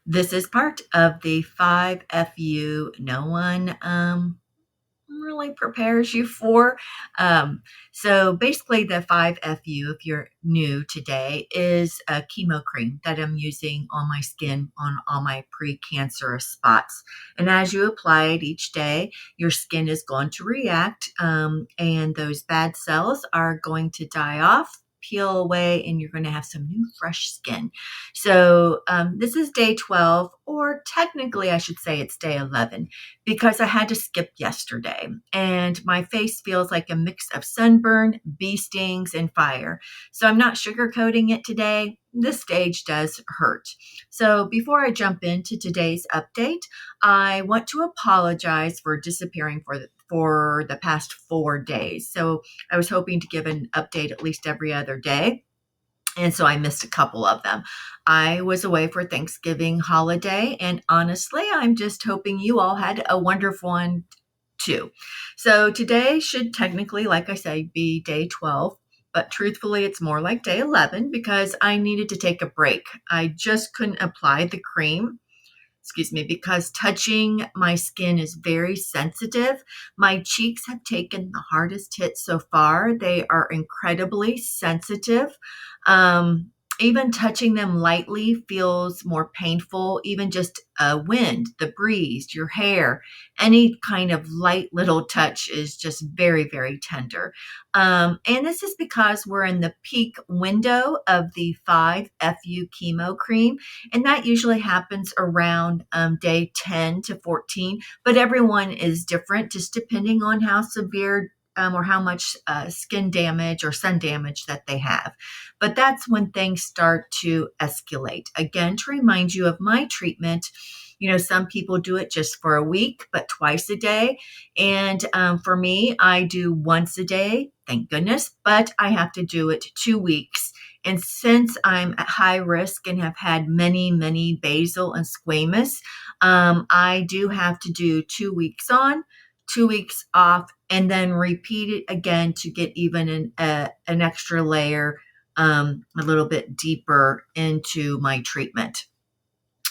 This is part of the 5FU no one really prepares you for. So basically, the 5FU, if you're new today, is a chemo cream that I'm using on my skin on all my precancerous spots. And as you apply it each day, your skin is going to react, and those bad cells are going to die off, peel away, and you're going to have some new fresh skin. So this is day 12, or technically I should say it's day 11, because I had to skip yesterday and my face feels like a mix of sunburn, bee stings, and fire. So I'm not sugarcoating it today. This stage does hurt. So before I jump into today's update, I want to apologize for disappearing for the past 4 days. So I was hoping to give an update at least every other day. And so I missed a couple of them. I was away for Thanksgiving holiday, and honestly, I'm just hoping you all had a wonderful one too. So today should technically, like I say, be day 12, but truthfully, it's more like day 11 because I needed to take a break. I just couldn't apply the cream, because touching my skin is very sensitive. My cheeks have taken the hardest hit so far. They are incredibly sensitive. Even touching them lightly feels more painful. Even just a wind, the breeze, your hair, any kind of light little touch is just very, very tender. And this is because we're in the peak window of the 5FU chemo cream, and that usually happens around day 10 to 14, but everyone is different just depending on how severe or how much skin damage or sun damage that they have. But that's when things start to escalate. Again, to remind you of my treatment, some people do it just for a week, but twice a day. And for me, I do once a day, thank goodness, but I have to do it 2 weeks. And since I'm at high risk and have had many, many basal and squamous, I do have to do 2 weeks on, 2 weeks off, and then repeat it again to get even an extra layer, a little bit deeper into my treatment.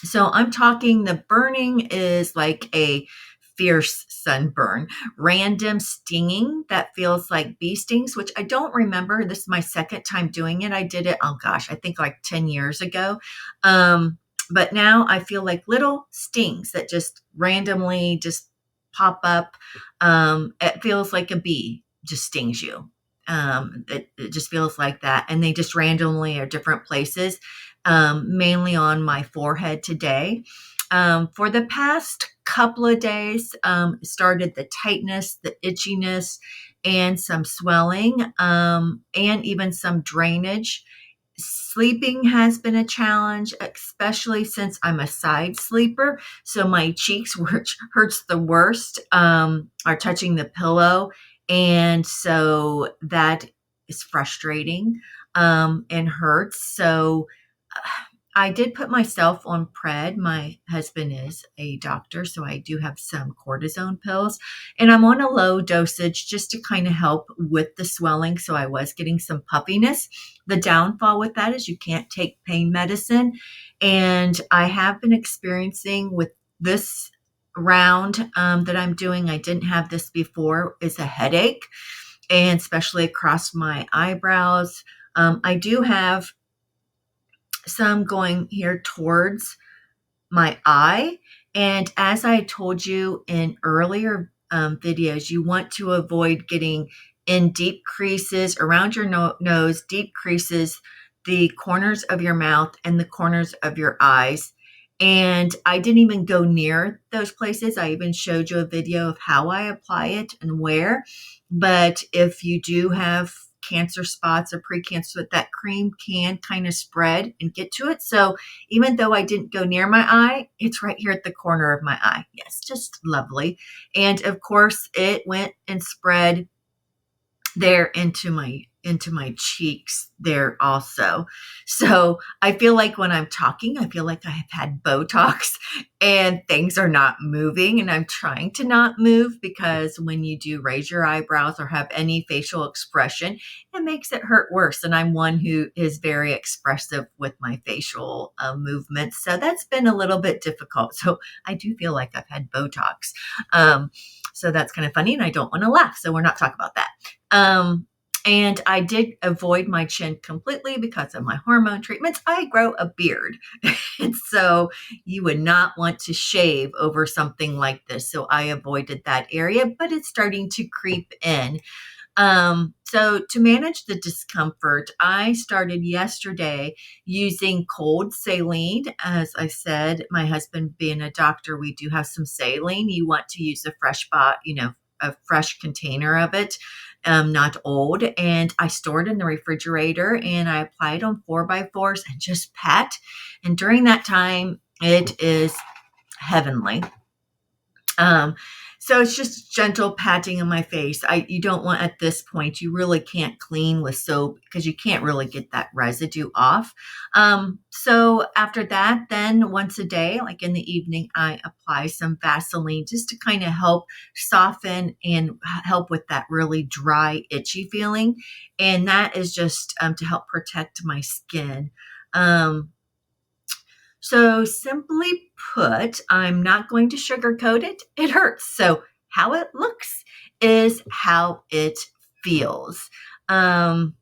So I'm talking the burning is like a fierce sunburn, random stinging that feels like bee stings, which I don't remember. This is my second time doing it. I did it, oh gosh, I think like 10 years ago. But now I feel like little stings that just randomly just pop up. It feels like a bee just stings you. It just feels like that. And they just randomly are different places, mainly on my forehead today. For the past couple of days, started the tightness, the itchiness, and some swelling, and even some drainage. Sleeping has been a challenge, especially since I'm a side sleeper. So my cheeks, which hurts the worst, are touching the pillow. And so that is frustrating, and hurts. So I did put myself on Pred. My husband is a doctor, so I do have some cortisone pills, and I'm on a low dosage just to kind of help with the swelling. So I was getting some puffiness. The downfall with that is you can't take pain medicine, and I have been experiencing with this round that I'm doing, I didn't have this before, is a headache, and especially across my eyebrows. I do have some going here towards my eye. And as I told you in earlier videos, you want to avoid getting in deep creases around your nose, deep creases, the corners of your mouth, and the corners of your eyes. And I didn't even go near those places. I even showed you a video of how I apply it and where. But if you do have cancer spots or precancer, that cream can kind of spread and get to it. So even though I didn't go near my eye, it's right here at the corner of my eye. Yes, just lovely. And of course, it went and spread there into my into my cheeks there also. So I feel like when I'm talking, I feel like I have had Botox and things are not moving, and I'm trying to not move because when you do raise your eyebrows or have any facial expression, it makes it hurt worse. And I'm one who is very expressive with my facial movements. So that's been a little bit difficult. So I do feel like I've had Botox. Um, so that's kind of funny, and I don't want to laugh. So we're not talking about that. And I did avoid my chin completely because of my hormone treatments. I grow a beard. And so you would not want to shave over something like this. So I avoided that area, but it's starting to creep in. So to manage the discomfort, I started yesterday using cold saline. As I said, my husband being a doctor, we do have some saline. You want to use a a fresh container of it, not old. And I store it in the refrigerator and I apply it on 4x4s and just pat. And during that time, it is heavenly. Um, so it's just gentle patting on my face. You don't want at this point, you really can't clean with soap because you can't really get that residue off. So after that, then once a day, like in the evening, I apply some Vaseline just to kind of help soften and help with that really dry, itchy feeling. And that is just to help protect my skin. So simply put, I'm not going to sugarcoat it. It hurts. So how it looks is how it feels. Um,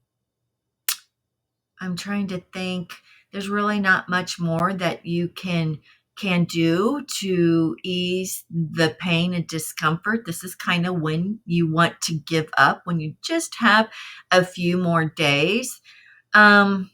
I'm trying to think. There's really not much more that you can do to ease the pain and discomfort. This is kind of when you want to give up, when you just have a few more days. Um,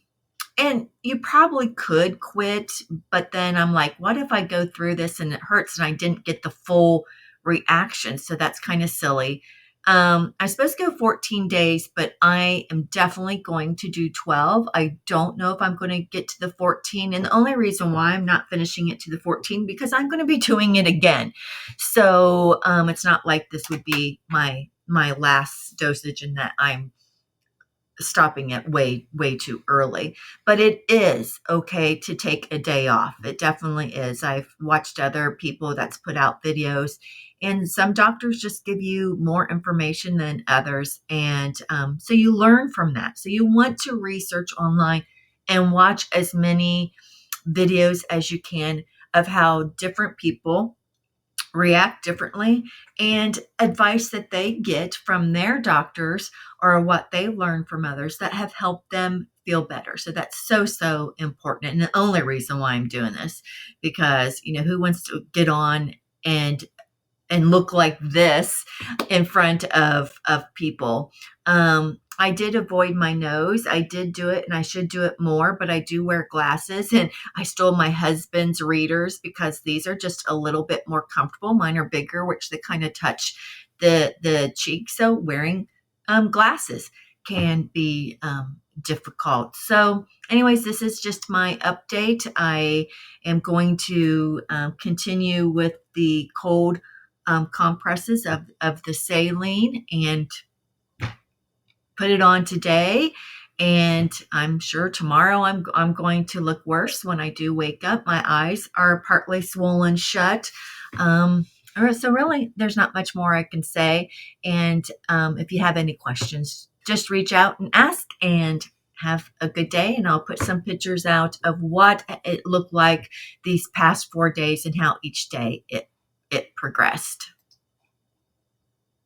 and you probably could quit, but then I'm like, what if I go through this and it hurts and I didn't get the full reaction? So that's kind of silly. I'm supposed to go 14 days, but I am definitely going to do 12. I don't know if I'm going to get to the 14. And the only reason why I'm not finishing it to the 14, because I'm going to be doing it again. So it's not like this would be my last dosage and that I'm stopping it way too early, but it is okay to take a day off. It definitely is. I've watched other people that's put out videos, and some doctors just give you more information than others, and so you learn from that. So you want to research online and watch as many videos as you can of how different people react differently, and advice that they get from their doctors or what they learn from others that have helped them feel better. So that's so important. And the only reason why I'm doing this, because who wants to get on and look like this in front of people. I did avoid my nose. I did do it and I should do it more, but I do wear glasses, and I stole my husband's readers because these are just a little bit more comfortable. Mine are bigger, which they kind of touch the cheek. So wearing glasses can be difficult. So anyways, this is just my update. I am going to continue with the cold compresses of the saline and put it on today. And I'm sure tomorrow I'm going to look worse when I do wake up. My eyes are partly swollen shut. So really, there's not much more I can say. And if you have any questions, just reach out and ask, and have a good day. And I'll put some pictures out of what it looked like these past 4 days and how each day it progressed.